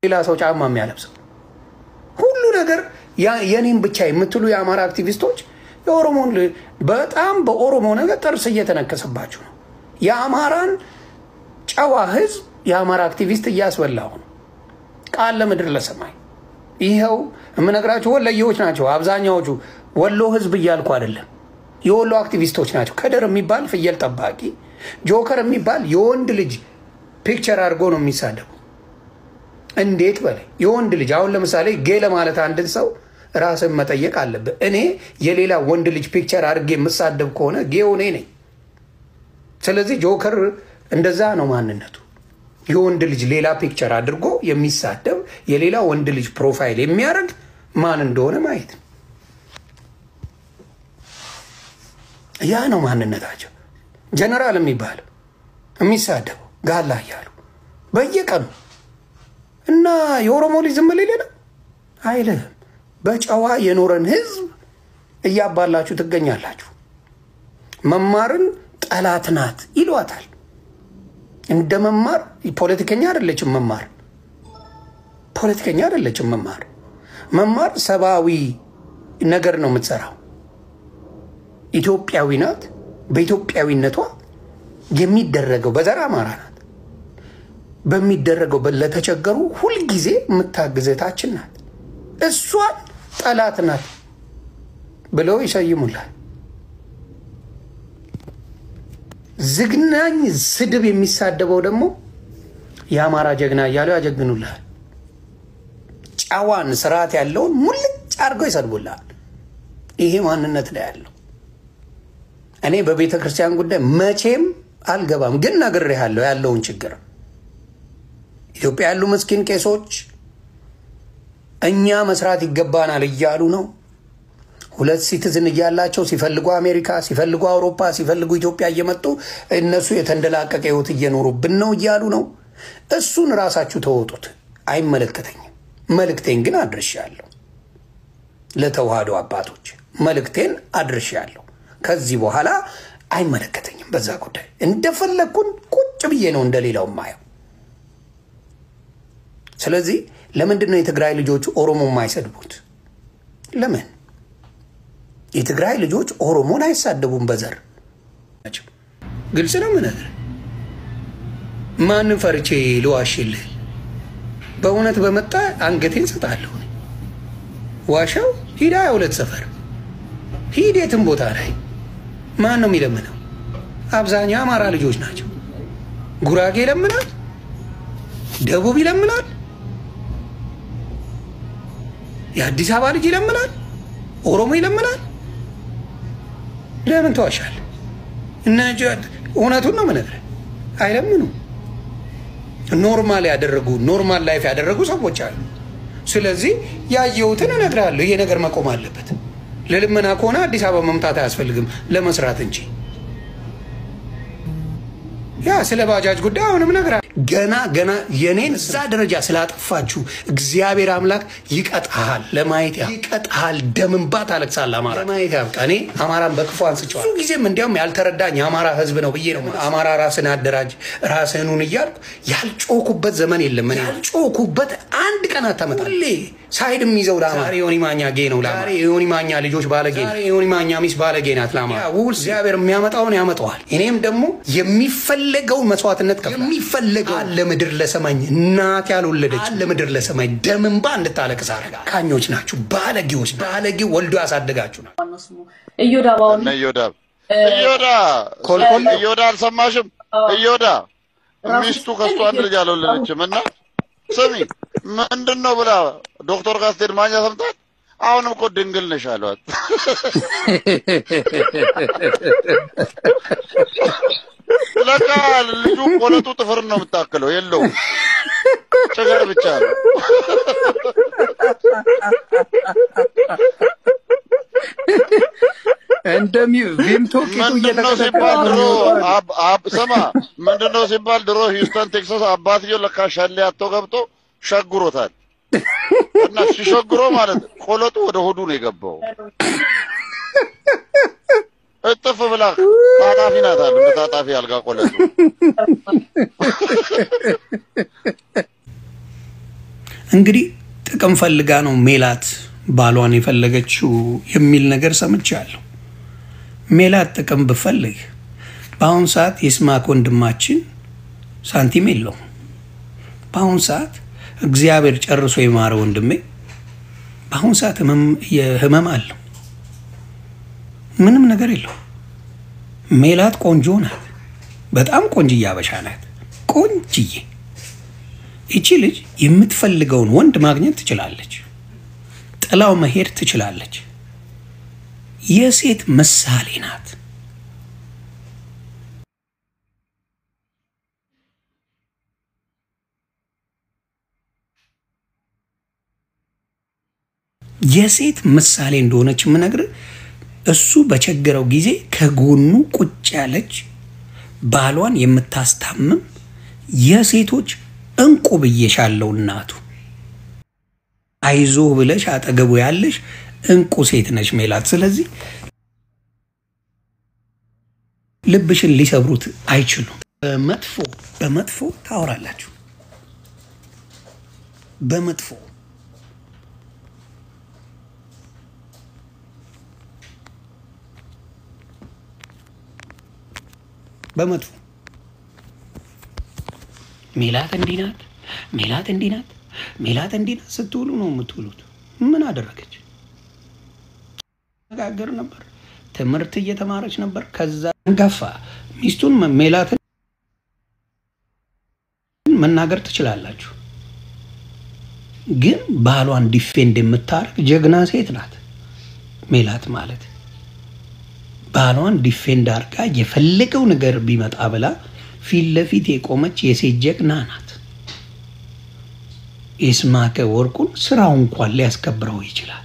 ሌላ ሰው ጫማ የሚያለብሰው ሁሉ ነገር የኔን ብቻ የምትሉ የአማራ አክቲቪስቶች የኦሮሞን በጣም በኦሮሞ ነገር ጥርስ እየተነከሰባችሁ ነው። የአማራን ጨዋ ህዝብ የአማራ አክቲቪስት እያስበላው ነው። ቃል ለምድር ለሰማይ ይሄው እምነግራችሁ ወለየዎች ናቸው አብዛኛዎቹ። ወሎ ህዝብ እያልኩ አይደለም፣ የወሎ አክቲቪስቶች ናቸው። ከደር የሚባል ፍየል ጠባቂ ጆከር የሚባል የወንድ ልጅ ፒክቸር አድርጎ ነው የሚሳደቡ። እንዴት በላይ የወንድ ልጅ አሁን ለምሳሌ ጌ ለማለት አንድን ሰው ራስን መጠየቅ አለበት። እኔ የሌላ ወንድ ልጅ ፒክቸር አድርጌ የምሳደብ ከሆነ ጌው እኔ ነኝ። ስለዚህ ጆከር እንደዛ ነው ማንነቱ። የወንድ ልጅ ሌላ ፒክቸር አድርጎ የሚሳደብ የሌላ ወንድ ልጅ ፕሮፋይል የሚያደርግ ማን እንደሆነ ማየት ያ ነው ማንነታቸው። ጀነራል የሚባል የሚሳደበው ጋላ እያሉ በየቀኑ እና የኦሮሞ ልጅ ዝም ሊል ነው አይልም። በጨዋ የኖረን ህዝብ እያባላችሁ ትገኛላችሁ። መማርን ጠላት ናት ይሏታል። እንደ መማር ፖለቲከኛ አይደለችም። ፖለቲከኛ አይደለችም። መማር ሰባዊ ነገር ነው የምትሰራው። ኢትዮጵያዊ ናት። በኢትዮጵያዊነቷ የሚደረገው በዘር አማራ ናት። በሚደረገው ለተቸገሩ ሁሉ ጊዜ የምታግዘታችን ናት። እሷን ጠላት ናት ብለው ይሰይሙላል። ዝግናኝ ስድብ የሚሳደበው ደግሞ የአማራ ጀግና እያሉ ያጀግኑላል። ጫዋን ስርዓት ያለውን ሙልጭ አድርገው ይሰድቡላል። ይሄ ማንነት ላይ ያለው እኔ በቤተ ክርስቲያን ጉዳይ መቼም አልገባም፣ ግን ነግሬሃለሁ ያለውን ችግር። ኢትዮጵያ ያሉ ምስኪን ቄሶች እኛ መስራት ይገባናል እያሉ ነው። ሁለት ሲቲዝን እያላቸው ሲፈልጉ አሜሪካ፣ ሲፈልጉ አውሮፓ፣ ሲፈልጉ ኢትዮጵያ እየመጡ እነሱ የተንደላቀቀ ህይወት እየኖሩብን ነው እያሉ ነው። እሱን ራሳችሁ ተወጡት፣ አይመለከተኝም። መልእክቴን ግን አድርሻለሁ። ለተዋህዶ አባቶች መልእክቴን አድርሻለሁ። ከዚህ በኋላ አይመለከተኝም በዛ ጉዳይ። እንደፈለኩን ቁጭ ብዬ ነው እንደሌላው ማየው። ስለዚህ ለምንድን ነው የትግራይ ልጆች ኦሮሞ የማይሰድቡት? ለምን የትግራይ ልጆች ኦሮሞን አይሳደቡም? በዘር ግልጽ ነው። ምን ነገር ማንን ፈርቼ ልዋሽልህ? በእውነት በመጣ አንገቴን ሰጣለሁ። ዋሻው ሂዳ የሁለት ሰፈር ሂድ የትም ቦታ ላይ ማን ነው የሚለምነው? አብዛኛው አማራ ልጆች ናቸው። ጉራጌ ይለምናል፣ ደቡብ ይለምናል፣ የአዲስ አበባ ልጅ ይለምናል፣ ኦሮሞ ይለምናል። ለምን ተዋሻል? እነዚህ እውነቱን ነው የምነግርህ። አይለምኑም። ኖርማል ያደረጉ ኖርማል ላይፍ ያደረጉ ሰዎች አሉ። ስለዚህ ያየሁትን እነግርሃለሁ። ይሄ ነገር መቆም አለበት። ለልመና ከሆነ አዲስ አበባ መምጣት አያስፈልግም ለመስራት እንጂ። ያ ስለ ባጃጅ ጉዳይ አሁንም ነግራ ገና የኔን እዛ ደረጃ ስላጠፋችሁ እግዚአብሔር አምላክ ይቀጣሃል። ለማየት ይቀጣሃል። ደምንባ ታለቅሳለህ። አማራ ለማየት ያብቃ። እኔ አማራን በክፉ አንስቼዋለሁ። ብዙ ጊዜም እንዲያውም ያልተረዳኝ የአማራ ህዝብ ነው ብዬ ነው። አማራ ራስን አደራጅ ራስህን ሁን እያልኩ ያልጮኩበት ዘመን የለም። እኔ ያልጮኩበት አንድ ቀን አታመጣም። ሁሌ ሳይድ የሚይዘው ለአማራ ዮኒ ማኛ ጌ ነው። ለአማራ ዮኒ ማኛ ልጆች ባለጌ ነው። ዮኒ ማኛ ሚስ ባለጌ ናት። ለአማራ ውል እግዚአብሔር የሚያመጣውን ያመጣዋል። እኔም ደግሞ የሚፈለገው መስዋዕትነት የሚፈለገው ለምድር ለሰማኝ እናት ያልወለደች ለምድር ለሰማኝ ደምንባ እንድታለቅስ አረጋ። ካኞች ናችሁ፣ ባለጌዎች። ባለጌ ወልዶ ያሳደጋችሁ ነው። እዮዳ አልሰማሽም? እዮዳ ሚስቱ ከሷ አንድ ልጅ አልወለደችም እና ስሚ ምንድነው ብላ ዶክተር ጋር ስትሄድ ማኛ ሰምታት አሁንም እኮ ድንግል ነሽ አሏት። ለካ ልጁ ቆለጡ ጥፍር ነው የምታክለው፣ የለውም ጭገር ብቻ ነው። እንደሚ ቪምቶ ምንድነው ሲባል ድሮ ሰማ ምንድነው ሲባል ድሮ ሂውስተን ቴክሳስ አባትየው ለካ ሸሌ አጥቶ ገብቶ ሸጉሮታል እና ሲሸጉሮ ማለት ቆለጡ ወደ ሆዱ ነው የገባው። እጥፍ ብላ ታጣፊ ናት አሉ። ታጣፊ አልጋ ቆለጡ እንግዲህ ጥቅም ፈልጋ ነው ሜላት ባሏን የፈለገችው የሚል ነገር ሰምቻለሁ። ሜላት ጥቅም ብፈልግ በአሁን ሰዓት የስማክ ወንድማችን ሳንቲም የለውም። በአሁን ሰዓት እግዚአብሔር ጨርሶ የማረ ወንድሜ በአሁን ሰዓት ህመም አለው። ምንም ነገር የለው። ሜላት ቆንጆ ናት። በጣም ቆንጅዬ አበሻ ናት። ቆንጅዬ። እቺ ልጅ የምትፈልገውን ወንድ ማግኘት ትችላለች። ጥላው መሄድ ትችላለች። የሴት ምሳሌ ናት። የሴት ምሳሌ እንደሆነች ምነግር እሱ በቸገረው ጊዜ ከጎኑ ቁጭ ያለች ባሏን የምታስታምም የሴቶች እንቁ ብዬሻለሁ እናቱ። አይዞ ብለሽ አጠገቡ ያለሽ እንቁ ሴት ነች ሜላት። ስለዚህ ልብሽን ሊሰብሩት አይችሉም። በመጥፎ ታወራላችሁ። በመጥፎ ሜላት እንዲህ ናት፣ ሜላት እንዲህ ናት፣ ሜላት እንዲህ ናት ስትውሉ ነው የምትውሉት። ምን አደረገች? ተነጋገር ነበር። ትምህርት እየተማረች ነበር። ከዛ ገፋ ሚስቱን ሜላትን መናገር ትችላላችሁ፣ ግን ባሏን ዲፌንድ የምታርግ ጀግና ሴት ናት ሜላት ማለት። ባሏን ዲፌንድ አርጋ የፈለገው ነገር ቢመጣ ብላ ፊት ለፊት የቆመች የሴት ጀግና ናት። ይስማከ ወርቁን ስራው እንኳን ሊያስከብረው ይችላል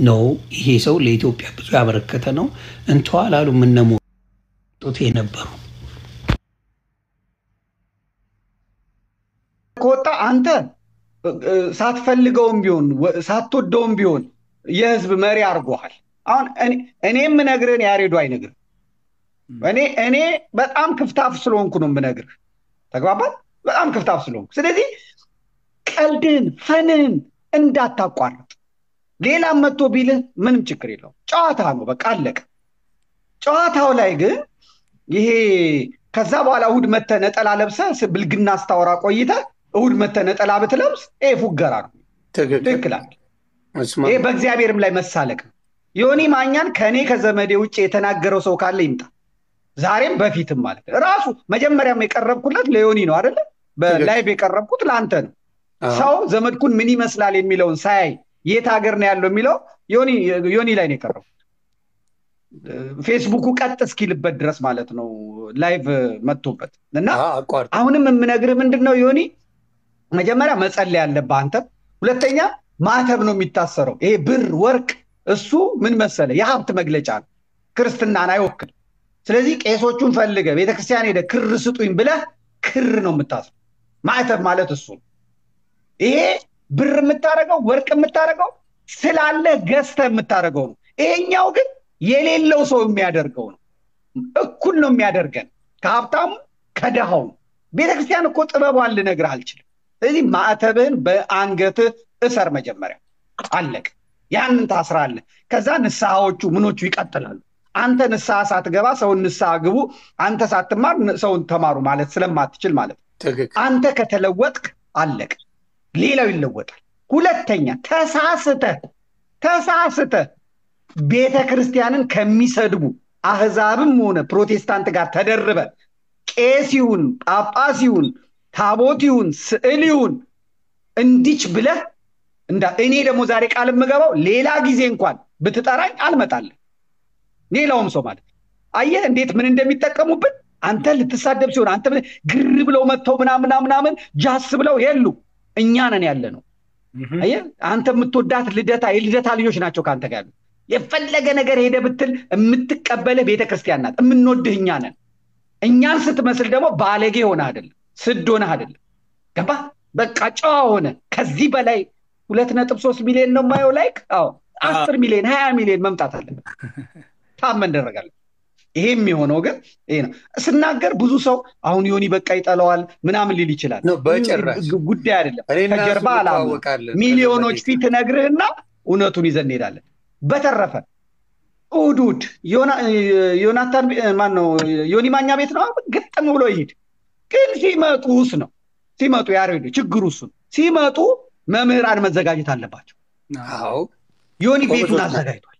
ነው። ይሄ ሰው ለኢትዮጵያ ብዙ ያበረከተ ነው። እንተዋል አሉ ምነሞት የነበሩ ከወጣ አንተ ሳትፈልገውም ቢሆን ሳትወደውም ቢሆን የህዝብ መሪ አድርጎሃል። አሁን እኔ የምነግርህን ያሬዱ አይነግርህ። እኔ በጣም ክፍታፍ ስለሆንኩ ነው የምነግርህ። ተግባባን? በጣም ክፍታፍ ስለሆንኩ። ስለዚህ ቀልድን ፈንን እንዳታቋርጥ። ሌላም መጥቶ ቢልህ ምንም ችግር የለውም። ጨዋታ ነው፣ በቃ አለቀ። ጨዋታው ላይ ግን ይሄ ከዛ በኋላ እሑድ መተህ ነጠላ ለብሰህ ብልግና አስታወራ ቆይተህ እሑድ መተህ ነጠላ ብትለብስ ይሄ ፉገራ ነው። ትክክል። ይሄ በእግዚአብሔርም ላይ መሳለቅ ነው። ዮኒ ማኛን ከኔ ከዘመዴ ውጭ የተናገረው ሰው ካለ ይምጣ። ዛሬም በፊትም ማለት ራሱ መጀመሪያም የቀረብኩለት ለዮኒ ነው አይደለ? በላይቭ የቀረብኩት ለአንተ ነው። ሰው ዘመድኩን ምን ይመስላል የሚለውን ሳያይ የት ሀገር ነው ያለው የሚለው ዮኒ ላይ ነው የቀረብኩት። ፌስቡኩ ቀጥ እስኪልበት ድረስ ማለት ነው ላይቭ መጥቶበት እና አሁንም የምነግርህ ምንድነው ዮኒ፣ መጀመሪያ መጸለይ ያለብህ አንተ። ሁለተኛ ማተብ ነው የሚታሰረው። ይሄ ብር ወርቅ እሱ ምን መሰለ የሀብት መግለጫ ነው፣ ክርስትናን አይወክልም። ስለዚህ ቄሶቹን ፈልገ ቤተክርስቲያን ሄደ ክር ስጡኝ ብለህ ክር ነው የምታስረው። ማዕተብ ማለት እሱ። ይሄ ብር የምታደርገው ወርቅ የምታደርገው ስላለ ገዝተ የምታደርገው ነው። ይሄኛው ግን የሌለው ሰው የሚያደርገው ነው። እኩል ነው የሚያደርገን ከሀብታሙ ከደሃው። ቤተክርስቲያን እኮ ጥበቧን ልነግርህ አልችልም። ስለዚህ ማዕተብህን በአንገትህ እሰር መጀመሪያ፣ አለቅ። ያንን ታስራለህ። ከዛ ንስሐዎቹ ምኖቹ ይቀጥላሉ። አንተ ንስሐ ሳትገባ ሰውን ንስሐ ግቡ፣ አንተ ሳትማር ሰውን ተማሩ ማለት ስለማትችል ማለት ነው። አንተ ከተለወጥክ አለቅ፣ ሌላው ይለወጣል። ሁለተኛ ተሳስተህ ቤተ ክርስቲያንን ከሚሰድቡ አህዛብም ሆነ ፕሮቴስታንት ጋር ተደርበ ቄስ ይሁን ጳጳስ ይሁን ታቦት ይሁን ስዕል ይሁን እንዲች ብለህ እኔ ደግሞ ዛሬ ቃል የምገባው ሌላ ጊዜ እንኳን ብትጠራኝ አልመጣልህ። ሌላውም ሰው ማለት አየህ እንዴት ምን እንደሚጠቀሙብን። አንተ ልትሳደብ ሲሆን አንተ ግር ብለው መጥተው ምናምን ጃስ ብለው የሉ እኛ ነን ያለ ነው። አየህ አንተ የምትወዳት የልደታ ልጆች ናቸው ከአንተ ጋር። የፈለገ ነገር ሄደ ብትል የምትቀበልህ ቤተክርስቲያን ናት። የምንወድህ እኛ ነን። እኛን ስትመስል ደግሞ ባለጌ ሆነ አይደለም፣ ስድ ሆነ አይደለም። ገባ? በቃ ጨዋ ሆነ። ከዚህ በላይ 2.3 ሚሊዮን ነው የማየው ላይክ። 10 ሚሊዮን 20 ሚሊዮን መምጣት አለበት። ታመን እንደረጋለን። ይሄ የሚሆነው ግን ይሄ ነው። ስናገር ብዙ ሰው አሁን ዮኒ በቃ ይጠላዋል ምናምን ሊል ይችላል። ጉዳይ አይደለም። ከጀርባ አላማ ሚሊዮኖች ፊት ነግርህና እውነቱን ይዘን እንሄዳለን። በተረፈ እሑድ ዮናታን ማን ነው ዮኒ ማኛ ቤት ነው ግጥም ብሎ ይሄድ። ግን ሲመጡ ያሬዱ ችግሩ እሱ ሲመጡ መምህራን መዘጋጀት አለባቸው። ዮኒ ቤቱን አዘጋጅቷል፣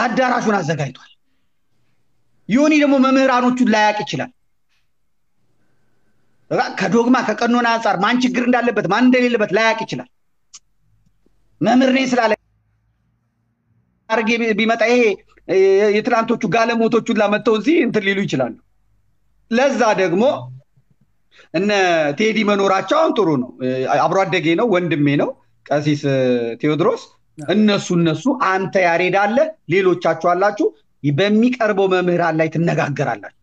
አዳራሹን አዘጋጅቷል። ዮኒ ደግሞ መምህራኖቹን ላያቅ ይችላል። ከዶግማ ከቀኖና አንጻር ማን ችግር እንዳለበት ማን እንደሌለበት ላያቅ ይችላል። መምህር ነኝ ስላለ አርጌ ቢመጣ ይሄ የትላንቶቹ ጋለሞቶቹን ላመጣው እዚህ እንትን ሊሉ ይችላሉ። ለዛ ደግሞ እነ ቴዲ መኖራቸው አሁን ጥሩ ነው። አብሮ አደጌ ነው፣ ወንድሜ ነው ቀሲስ ቴዎድሮስ። እነሱ አንተ ያሬድ አለ፣ ሌሎቻችሁ አላችሁ፣ በሚቀርበው መምህራን ላይ ትነጋገራላችሁ።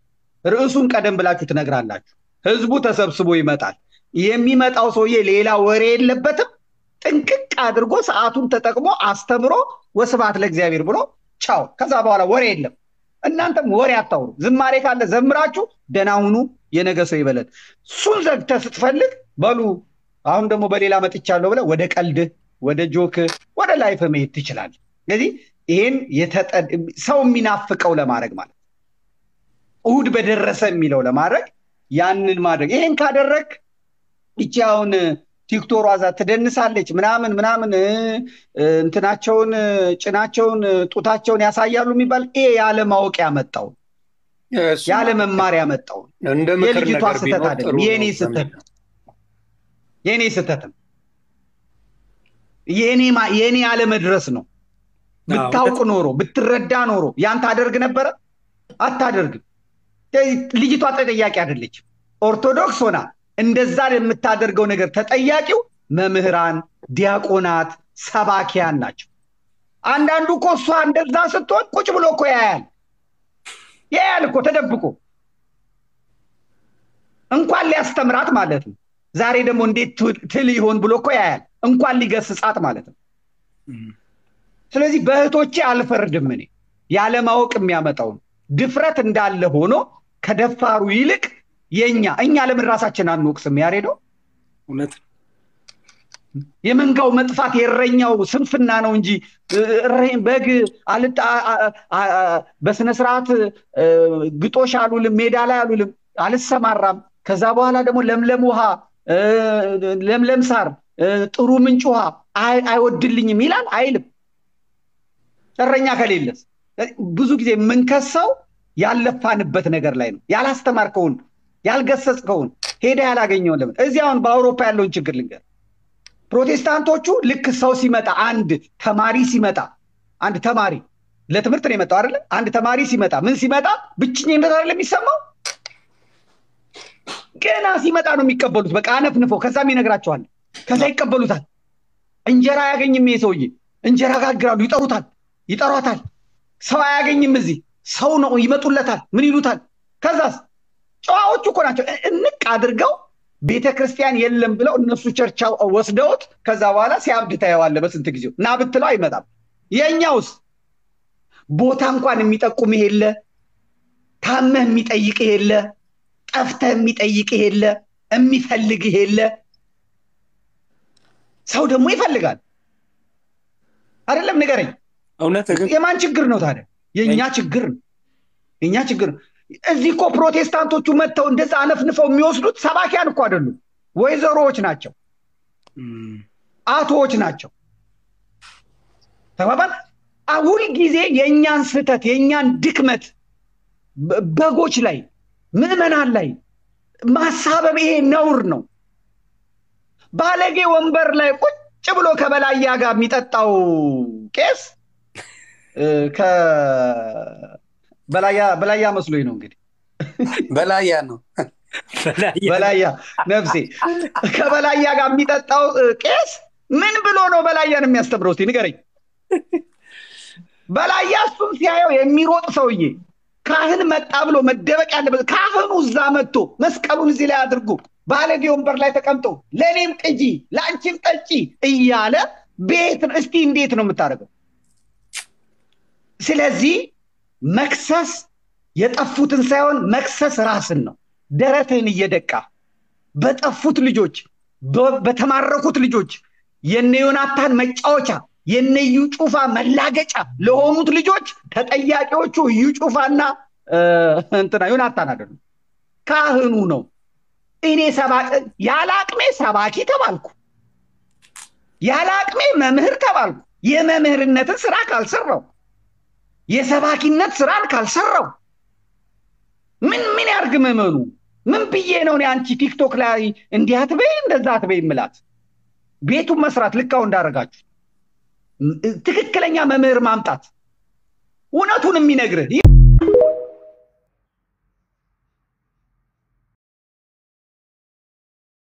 ርዕሱን ቀደም ብላችሁ ትነግራላችሁ። ህዝቡ ተሰብስቦ ይመጣል። የሚመጣው ሰውዬ ሌላ ወሬ የለበትም። ጥንቅቅ አድርጎ ሰዓቱን ተጠቅሞ አስተምሮ ወስብሐት ለእግዚአብሔር ብሎ ቻው። ከዛ በኋላ ወሬ የለም። እናንተም ወሬ አታውሩ። ዝማሬ ካለ ዘምራችሁ ደህና ሁኑ፣ የነገ ሰው ይበለን። እሱን ዘግተህ ስትፈልግ በሉ አሁን ደግሞ በሌላ መጥቻለሁ ብለህ ወደ ቀልድ፣ ወደ ጆክ፣ ወደ ላይፍ መሄድ ትችላለህ። ስለዚህ ይሄን ሰው የሚናፍቀው ለማድረግ ማለት እሑድ በደረሰ የሚለው ለማድረግ ያንን ማድረግ። ይሄን ካደረግ እቺ አሁን ቲክቶክ ዋዛ ትደንሳለች ምናምን እንትናቸውን ጭናቸውን ጡታቸውን ያሳያሉ የሚባል ይሄ ያለ ማወቅ ያመጣው ያለ መማር ያመጣው የልጅቷ ስህተት አይደለም፣ የኔ ስህተት የኔ ያለ መድረስ ነው። ብታውቅ ኖሮ ብትረዳ ኖሮ ያን ታደርግ ነበረ? አታደርግም። ልጅቷ ተጠያቂ አይደለችም። ኦርቶዶክስ ሆና እንደዛ የምታደርገው ነገር ተጠያቂው መምህራን፣ ዲያቆናት፣ ሰባኪያን ናቸው። አንዳንዱ እኮ እሷ እንደዛ ስትሆን ቁጭ ብሎ እኮ ያያል እኮ ተደብቆ እንኳን ሊያስተምራት ማለት ነው። ዛሬ ደግሞ እንዴት ትል ይሆን ብሎ እኮ ያያል እንኳን ሊገስጻት ማለት ነው። ስለዚህ በእህቶቼ አልፈርድም። እኔ ያለማወቅ የሚያመጣው ድፍረት እንዳለ ሆኖ ከደፋሩ ይልቅ እኛ ለምን ራሳችን አንወቅስም? ያሬዶ እውነት የመንጋው መጥፋት የእረኛው ስንፍና ነው እንጂ በግ በስነ ስርዓት ግጦሽ አሉልም፣ ሜዳ ላይ አሉልም፣ አልሰማራም። ከዛ በኋላ ደግሞ ለምለም ውሃ፣ ለምለም ሳር፣ ጥሩ ምንጭ ውሃ አይወድልኝም ይላል አይልም? እረኛ ከሌለስ ብዙ ጊዜ የምንከሰው ያለፋንበት ነገር ላይ ነው። ያላስተማርከውን ያልገሰጽከውን ሄደ ያላገኘውን ለምን እዚህ አሁን በአውሮፓ ያለውን ችግር ልንገር። ፕሮቴስታንቶቹ ልክ ሰው ሲመጣ አንድ ተማሪ ለትምህርት ነው የመጣው አይደለ? አንድ ተማሪ ሲመጣ ምን ሲመጣ ብቸኝነት አይደለ የሚሰማው? ገና ሲመጣ ነው የሚቀበሉት። በቃ አነፍንፈው ከዛም ይነግራቸዋል። ከዛ ይቀበሉታል። እንጀራ አያገኝም ይሄ ሰውዬ። እንጀራ ጋግራሉ፣ ይጠሯታል። ሰው አያገኝም እዚህ ሰው ነው ይመጡለታል። ምን ይሉታል? ከዛስ ጨዋዎቹ እኮ ናቸው። እንቅ አድርገው ቤተክርስቲያን የለም ብለው እነሱ ቸርቻ ወስደውት ከዛ በኋላ ሲያብድ ታየዋለህ። በስንት ጊዜው ና ብትለው አይመጣም። የኛውስ ቦታ እንኳን የሚጠቁምህ የለ፣ ታመህ የሚጠይቅህ የለ፣ ጠፍተህ የሚጠይቅህ የለ፣ የሚፈልግህ የለ። ሰው ደግሞ ይፈልጋል አይደለም? ንገረኝ። እውነት የማን ችግር ነው ታዲያ? የኛ ችግር ነው። እዚህ እኮ ፕሮቴስታንቶቹ መጥተው እንደዛ አነፍንፈው የሚወስዱት ሰባኪያን እኮ አይደሉም፣ ወይዘሮዎች ናቸው፣ አቶዎች ናቸው። ተባባል። ሁል ጊዜ የእኛን ስህተት የእኛን ድክመት በጎች ላይ ምዕመናን ላይ ማሳበብ ይሄ ነውር ነው። ባለጌ ወንበር ላይ ቁጭ ብሎ ከበላያ ጋር የሚጠጣው ቄስ በላያ መስሎኝ ነው እንግዲህ በላያ ነው በላያ ነፍሴ ከበላያ ጋር የሚጠጣው ቄስ ምን ብሎ ነው በላያን የሚያስተምረው? እስቲ ንገረኝ። በላያ እሱም ሲያየው የሚሮጥ ሰውዬ ካህን መጣ ብሎ መደበቅ ያለበት ካህኑ እዛ መጥቶ መስቀሉን እዚህ ላይ አድርጎ ባለጌ ወንበር ላይ ተቀምጦ ለእኔም ቅጂ ለአንቺም ጠጪ እያለ ቤት እስቲ እንዴት ነው የምታደርገው? ስለዚህ መክሰስ የጠፉትን ሳይሆን መክሰስ ራስን ነው። ደረትህን እየደቃ በጠፉት ልጆች በተማረኩት ልጆች የነ ዮናታን መጫወቻ የነ እዩ ጩፋ መላገጫ ለሆኑት ልጆች ተጠያቂዎቹ እዩ ጩፋና እንትና ዮናታን አይደሉም፣ ካህኑ ነው። እኔ ያለ አቅሜ ሰባኪ ተባልኩ፣ ያለ አቅሜ መምህር ተባልኩ። የመምህርነትን ስራ ካልሰራው የሰባኪነት ስራን ካልሰራው ምን ያርግ መመኑ? ምን ብዬ ነው አንቺ ቲክቶክ ላይ እንዲህ አትበይ እንደዛ አትበይ ምላት? ቤቱን መስራት ልካው እንዳረጋችሁ ትክክለኛ መምህር ማምጣት እውነቱን የሚነግርህ